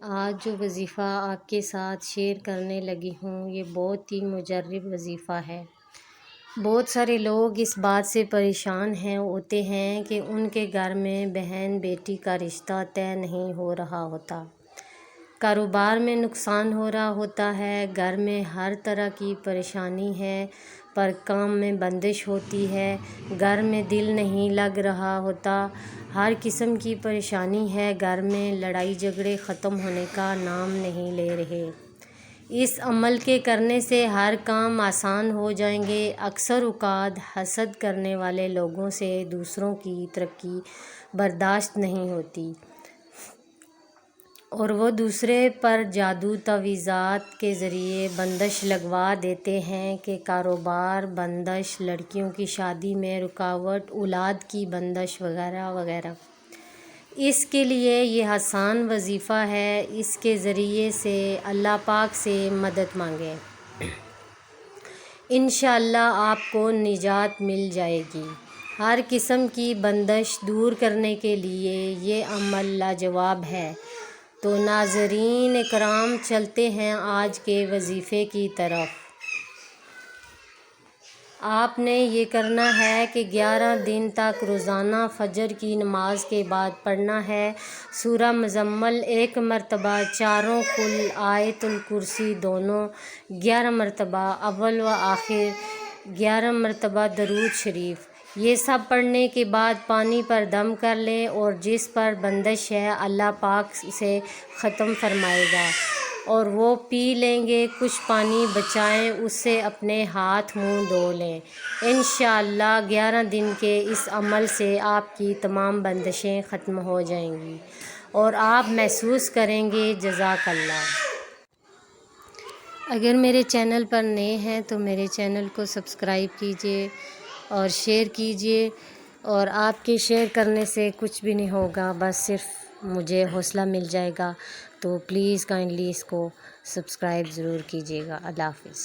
آج جو وظیفہ آپ کے ساتھ شیئر کرنے لگی ہوں یہ بہت ہی مجرب وظیفہ ہے۔ بہت سارے لوگ اس بات سے پریشان ہوتے ہیں کہ ان کے گھر میں بہن بیٹی کا رشتہ طے نہیں ہو رہا ہوتا، کاروبار میں نقصان ہو رہا ہوتا ہے، گھر میں ہر طرح کی پریشانی ہے، پر کام میں بندش ہوتی ہے، گھر میں دل نہیں لگ رہا ہوتا، ہر قسم کی پریشانی ہے، گھر میں لڑائی جھگڑے ختم ہونے کا نام نہیں لے رہے۔ اس عمل کے کرنے سے ہر کام آسان ہو جائیں گے۔ اکثر اوقات حسد کرنے والے لوگوں سے دوسروں کی ترقی برداشت نہیں ہوتی اور وہ دوسرے پر جادو تعویذات کے ذریعے بندش لگوا دیتے ہیں کہ کاروبار بندش، لڑکیوں کی شادی میں رکاوٹ، اولاد کی بندش وغیرہ وغیرہ۔ اس کے لیے یہ آسان وظیفہ ہے، اس کے ذریعے سے اللہ پاک سے مدد مانگیں، انشاءاللہ آپ کو نجات مل جائے گی۔ ہر قسم کی بندش دور کرنے کے لیے یہ عمل لاجواب ہے۔ تو ناظرین اکرام، چلتے ہیں آج کے وظیفے کی طرف۔ آپ نے یہ کرنا ہے کہ 11 دن تک روزانہ فجر کی نماز کے بعد پڑھنا ہے سورہ مزمل 1 مرتبہ، چاروں قل، آیت الکرسی دونوں 11 مرتبہ، اول و آخر 11 مرتبہ درود شریف۔ یہ سب پڑھنے کے بعد پانی پر دم کر لیں اور جس پر بندش ہے اللہ پاک سے ختم فرمائے گا اور وہ پی لیں گے۔ کچھ پانی بچائیں، اس سے اپنے ہاتھ منہ دھو لیں۔ انشاءاللہ 11 دن کے اس عمل سے آپ کی تمام بندشیں ختم ہو جائیں گی اور آپ محسوس کریں گے جزاک اللہ۔ اگر میرے چینل پر نئے ہیں تو میرے چینل کو سبسکرائب کیجئے اور شیئر کیجئے، اور آپ کے شیئر کرنے سے کچھ بھی نہیں ہوگا، بس صرف مجھے حوصلہ مل جائے گا، تو پلیز کائنڈلی اس کو سبسکرائب ضرور کیجئے گا۔ اللہ حافظ۔